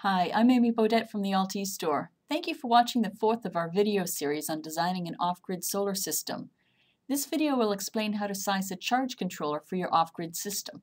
Hi, I'm Amy Bodette from the LT Store. Thank you for watching the fourth of our video series on designing an off-grid solar system. This video will explain how to size a charge controller for your off-grid system.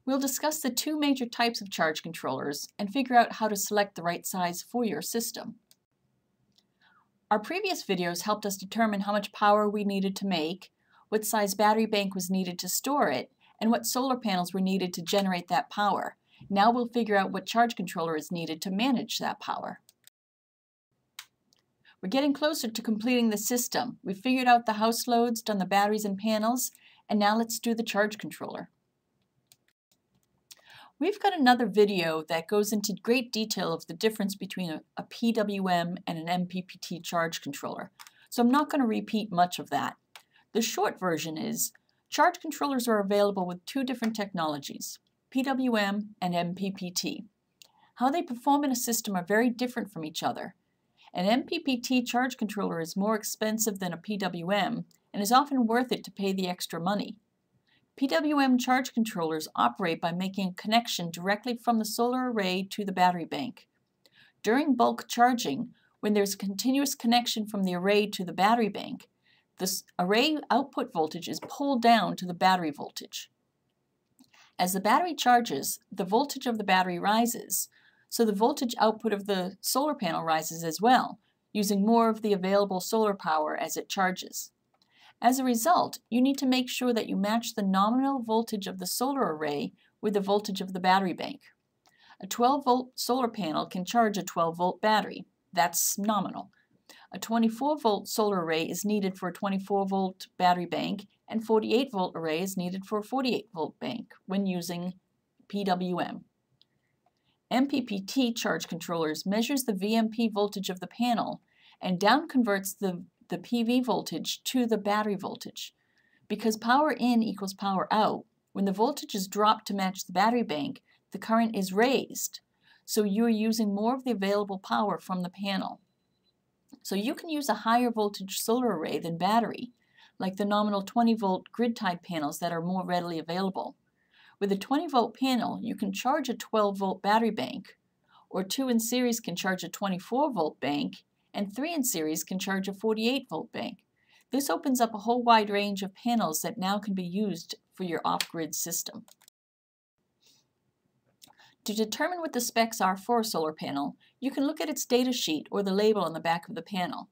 We'll discuss the two major types of charge controllers and figure out how to select the right size for your system. Our previous videos helped us determine how much power we needed to make, what size battery bank was needed to store it, and what solar panels were needed to generate that power. Now we'll figure out what charge controller is needed to manage that power. We're getting closer to completing the system. We've figured out the house loads, done the batteries and panels, and now let's do the charge controller. We've got another video that goes into great detail of the difference between a PWM and an MPPT charge controller, so I'm not going to repeat much of that. The short version is, charge controllers are available with two different technologies, PWM and MPPT. How they perform in a system are very different from each other. An MPPT charge controller is more expensive than a PWM and is often worth it to pay the extra money. PWM charge controllers operate by making a connection directly from the solar array to the battery bank. During bulk charging, when there's a continuous connection from the array to the battery bank, the array output voltage is pulled down to the battery voltage. As the battery charges, the voltage of the battery rises, so the voltage output of the solar panel rises as well, using more of the available solar power as it charges. As a result, you need to make sure that you match the nominal voltage of the solar array with the voltage of the battery bank. A 12-volt solar panel can charge a 12-volt battery. That's nominal. A 24-volt solar array is needed for a 24-volt battery bank, and 48-volt array is needed for a 48-volt bank when using PWM. MPPT charge controllers measures the VMP voltage of the panel and down converts the PV voltage to the battery voltage. Because power in equals power out, when the voltage is dropped to match the battery bank, the current is raised, so you're using more of the available power from the panel. So you can use a higher voltage solar array than battery, like the nominal 20-volt grid-tied panels that are more readily available. With a 20-volt panel, you can charge a 12-volt battery bank, or 2 in series can charge a 24-volt bank, and 3 in series can charge a 48-volt bank. This opens up a whole wide range of panels that now can be used for your off-grid system. To determine what the specs are for a solar panel, you can look at its data sheet or the label on the back of the panel.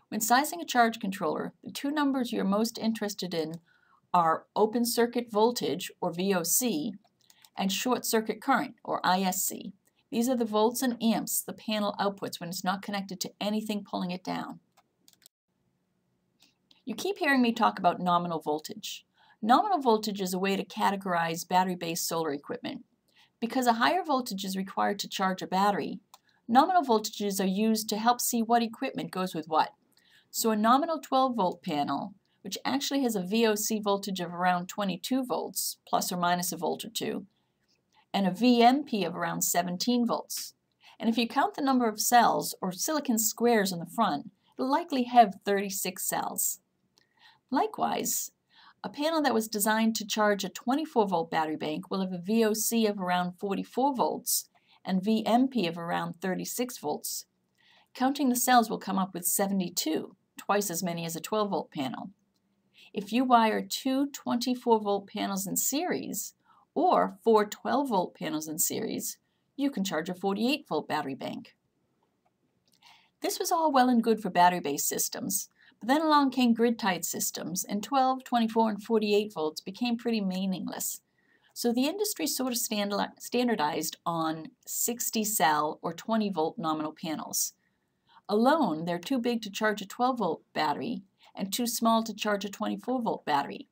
When sizing a charge controller, the two numbers you're most interested in are open circuit voltage, or VOC, and short circuit current, or ISC. These are the volts and amps the panel outputs when it's not connected to anything pulling it down. You keep hearing me talk about nominal voltage. Nominal voltage is a way to categorize battery-based solar equipment. Because a higher voltage is required to charge a battery, nominal voltages are used to help see what equipment goes with what. So a nominal 12-volt panel, which actually has a VOC voltage of around 22 volts, plus or minus a volt or two, and a VMP of around 17 volts. And if you count the number of cells, or silicon squares on the front, it'll likely have 36 cells. Likewise, a panel that was designed to charge a 24-volt battery bank will have a VOC of around 44 volts and VMP of around 36 volts. Counting the cells will come up with 72, twice as many as a 12-volt panel. If you wire two 24-volt panels in series, or 4 12-volt panels in series, you can charge a 48-volt battery bank. This was all well and good for battery-based systems, but then along came grid-tied systems, and 12, 24, and 48 volts became pretty meaningless. So the industry sort of standardized on 60-cell or 20-volt nominal panels. Alone, they're too big to charge a 12-volt battery and too small to charge a 24-volt battery.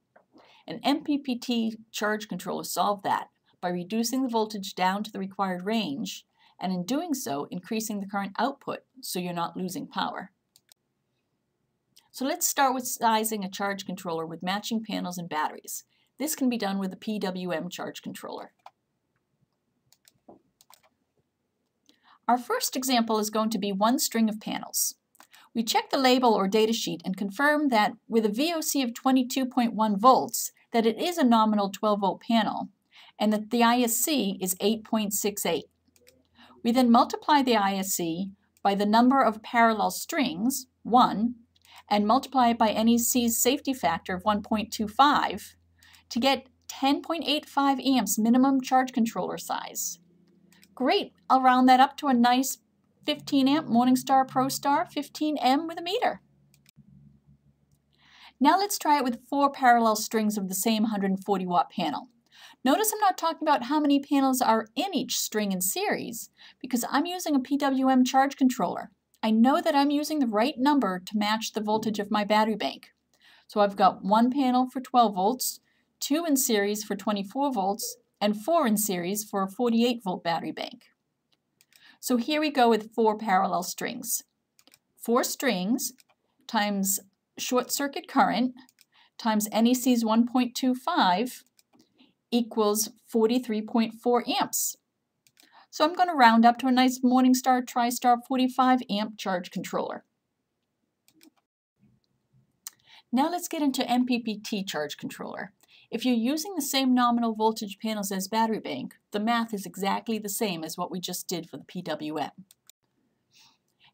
An MPPT charge controller solved that by reducing the voltage down to the required range, and in doing so, increasing the current output so you're not losing power. So let's start with sizing a charge controller with matching panels and batteries. This can be done with a PWM charge controller. Our first example is going to be one string of panels. We check the label or data sheet and confirm that with a VOC of 22.1 volts, that it is a nominal 12-volt panel, and that the ISC is 8.68. We then multiply the ISC by the number of parallel strings, 1, and multiply it by NEC's safety factor of 1.25 to get 10.85 amps minimum charge controller size. Great, I'll round that up to a nice 15 amp Morningstar ProStar 15M with a meter. Now let's try it with 4 parallel strings of the same 140 watt panel. Notice I'm not talking about how many panels are in each string in series because I'm using a PWM charge controller. I know that I'm using the right number to match the voltage of my battery bank. So I've got 1 panel for 12 volts, 2 in series for 24 volts, and 4 in series for a 48 volt battery bank. So here we go with 4 parallel strings. 4 strings times short circuit current times NEC's 1.25 equals 43.4 amps. So I'm going to round up to a nice Morningstar TriStar 45 amp charge controller. Now let's get into MPPT charge controller. If you're using the same nominal voltage panels as battery bank, the math is exactly the same as what we just did for the PWM.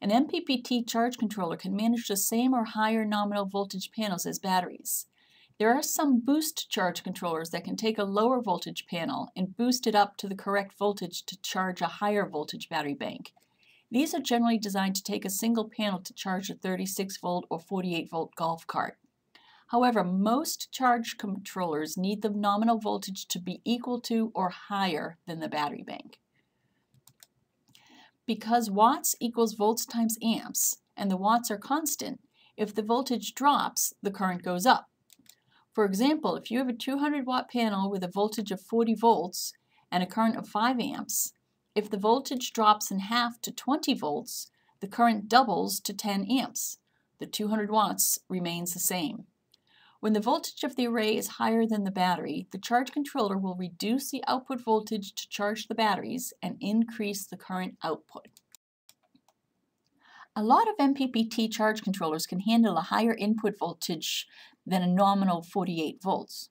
An MPPT charge controller can manage the same or higher nominal voltage panels as batteries. There are some boost charge controllers that can take a lower voltage panel and boost it up to the correct voltage to charge a higher voltage battery bank. These are generally designed to take a single panel to charge a 36 volt or 48 volt golf cart. However, most charge controllers need the nominal voltage to be equal to or higher than the battery bank. Because watts equals volts times amps, and the watts are constant, if the voltage drops, the current goes up. For example, if you have a 200 watt panel with a voltage of 40 volts and a current of 5 amps, if the voltage drops in half to 20 volts, the current doubles to 10 amps. The 200 watts remains the same. When the voltage of the array is higher than the battery, the charge controller will reduce the output voltage to charge the batteries and increase the current output. A lot of MPPT charge controllers can handle a higher input voltage than a nominal 48 volts.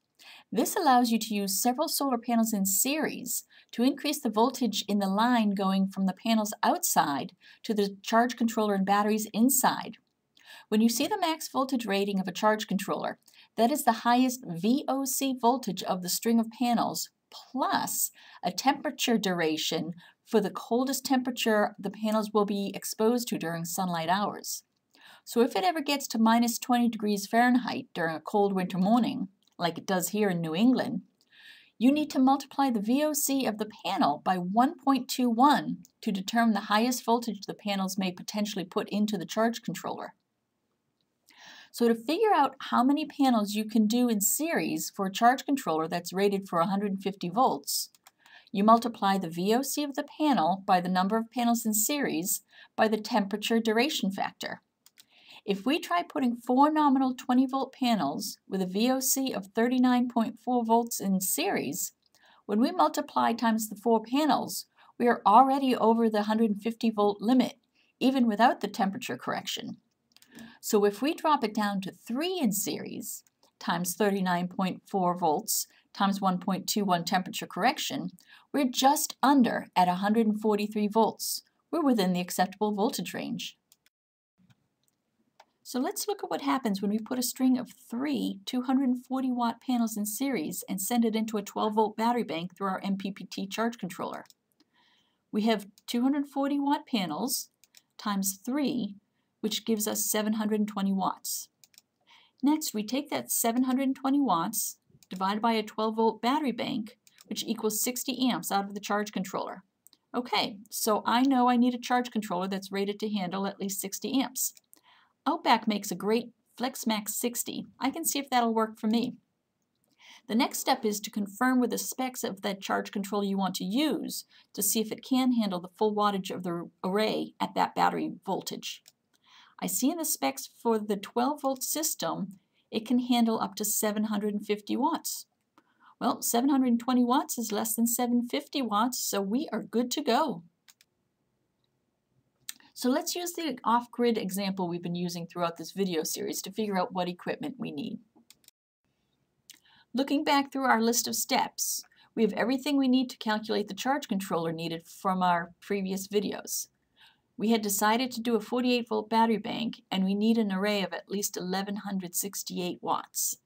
This allows you to use several solar panels in series to increase the voltage in the line going from the panels outside to the charge controller and batteries inside. When you see the max voltage rating of a charge controller, that is the highest VOC voltage of the string of panels plus a temperature duration for the coldest temperature the panels will be exposed to during sunlight hours. So if it ever gets to minus 20 degrees Fahrenheit during a cold winter morning, like it does here in New England, you need to multiply the VOC of the panel by 1.21 to determine the highest voltage the panels may potentially put into the charge controller. So to figure out how many panels you can do in series for a charge controller that's rated for 150 volts, you multiply the VOC of the panel by the number of panels in series by the temperature duration factor. If we try putting 4 nominal 20 volt panels with a VOC of 39.4 volts in series, when we multiply times the 4 panels, we are already over the 150 volt limit, even without the temperature correction. So if we drop it down to 3 in series, times 39.4 volts, times 1.21 temperature correction, we're just under at 143 volts. We're within the acceptable voltage range. So let's look at what happens when we put a string of 3 240 watt panels in series and send it into a 12 volt battery bank through our MPPT charge controller. We have 240 watt panels times 3, which gives us 720 watts. Next, we take that 720 watts divided by a 12 volt battery bank, which equals 60 amps out of the charge controller. Okay, so I know I need a charge controller that's rated to handle at least 60 amps. Outback makes a great FlexMax 60. I can see if that'll work for me. The next step is to confirm with the specs of that charge controller you want to use to see if it can handle the full wattage of the array at that battery voltage. I see in the specs for the 12 volt system, it can handle up to 750 watts. Well, 720 watts is less than 750 watts, so we are good to go. So let's use the off-grid example we've been using throughout this video series to figure out what equipment we need. Looking back through our list of steps, We have everything we need to calculate the charge controller needed from our previous videos. We had decided to do a 48-volt battery bank, and we need an array of at least 1168 watts.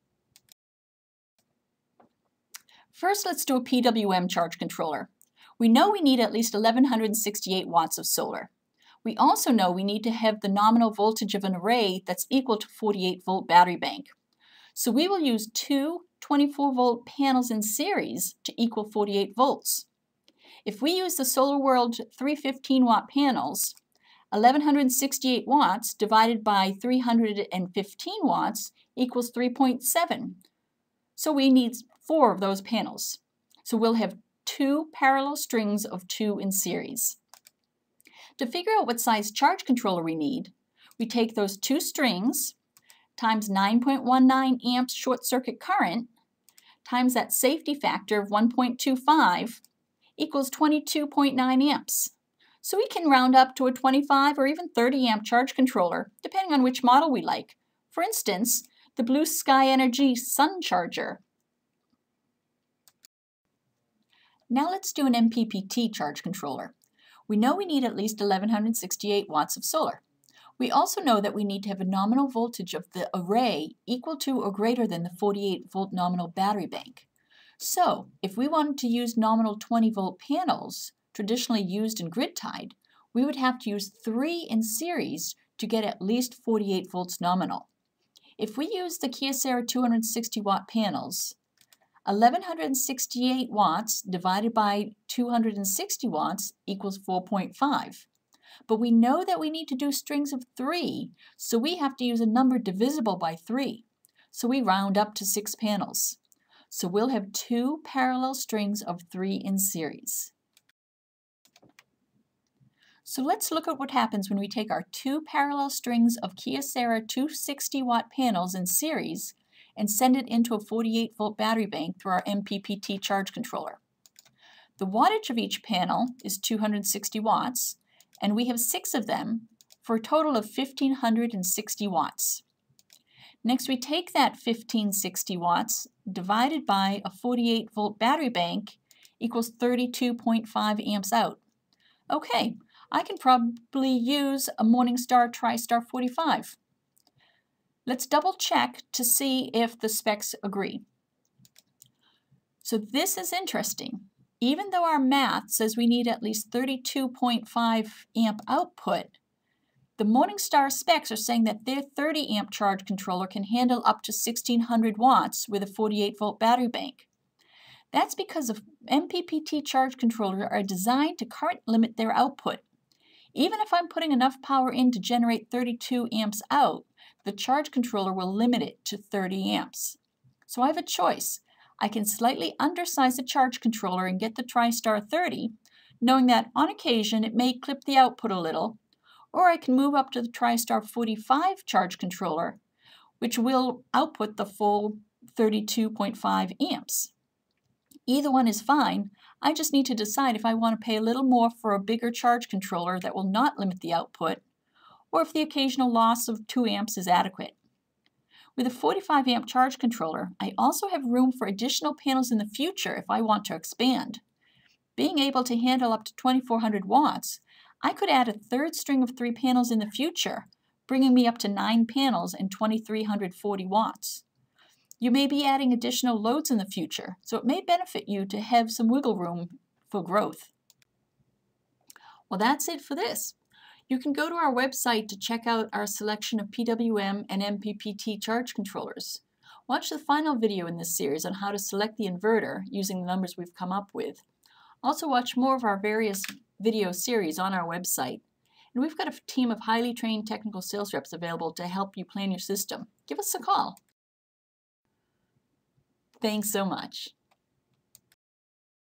First, let's do a PWM charge controller. We know we need at least 1168 watts of solar. We also know we need to have the nominal voltage of an array that's equal to 48-volt battery bank. So we will use two 24-volt panels in series to equal 48 volts. If we use the SolarWorld 315-watt panels, 1168 watts divided by 315 watts equals 3.7. So we need 4 of those panels. So we'll have 2 parallel strings of 2 in series. To figure out what size charge controller we need, we take those 2 strings times 9.19 amps short circuit current times that safety factor of 1.25 equals 22.9 amps. So we can round up to a 25 or even 30 amp charge controller, depending on which model we like. For instance, the Blue Sky Energy Sun Charger. Now let's do an MPPT charge controller. We know we need at least 1168 watts of solar. We also know that we need to have a nominal voltage of the array equal to or greater than the 48-volt nominal battery bank. So, if we wanted to use nominal 20-volt panels, traditionally used in grid-tied, we would have to use 3 in series to get at least 48 volts nominal. If we use the Kyocera 260-watt panels, 1168 watts divided by 260 watts equals 4.5. But we know that we need to do strings of 3, so we have to use a number divisible by 3. So we round up to 6 panels. So we'll have 2 parallel strings of 3 in series. So let's look at what happens when we take our 2 parallel strings of Kyocera 260-watt panels in series and send it into a 48-volt battery bank through our MPPT charge controller. The wattage of each panel is 260 watts, and we have 6 of them for a total of 1,560 watts. Next, we take that 1,560 watts divided by a 48-volt battery bank equals 32.5 amps out. Okay, I can probably use a Morningstar TriStar 45. Let's double check to see if the specs agree. So this is interesting. Even though our math says we need at least 32.5 amp output, the Morningstar specs are saying that their 30 amp charge controller can handle up to 1,600 watts with a 48-volt battery bank. That's because the MPPT charge controllers are designed to current limit their output. Even if I'm putting enough power in to generate 32 amps out, the charge controller will limit it to 30 amps. So I have a choice. I can slightly undersize the charge controller and get the TriStar 30, knowing that on occasion it may clip the output a little, or I can move up to the TriStar 45 charge controller, which will output the full 32.5 amps. Either one is fine. I just need to decide if I want to pay a little more for a bigger charge controller that will not limit the output, or if the occasional loss of 2 amps is adequate. With a 45 amp charge controller, I also have room for additional panels in the future if I want to expand. Being able to handle up to 2,400 watts, I could add a third string of 3 panels in the future, bringing me up to 9 panels and 2,340 watts. You may be adding additional loads in the future, so it may benefit you to have some wiggle room for growth. Well, that's it for this. You can go to our website to check out our selection of PWM and MPPT charge controllers. Watch the final video in this series on how to select the inverter using the numbers we've come up with. Also watch more of our various video series on our website. And we've got a team of highly trained technical sales reps available to help you plan your system. Give us a call. Thanks so much.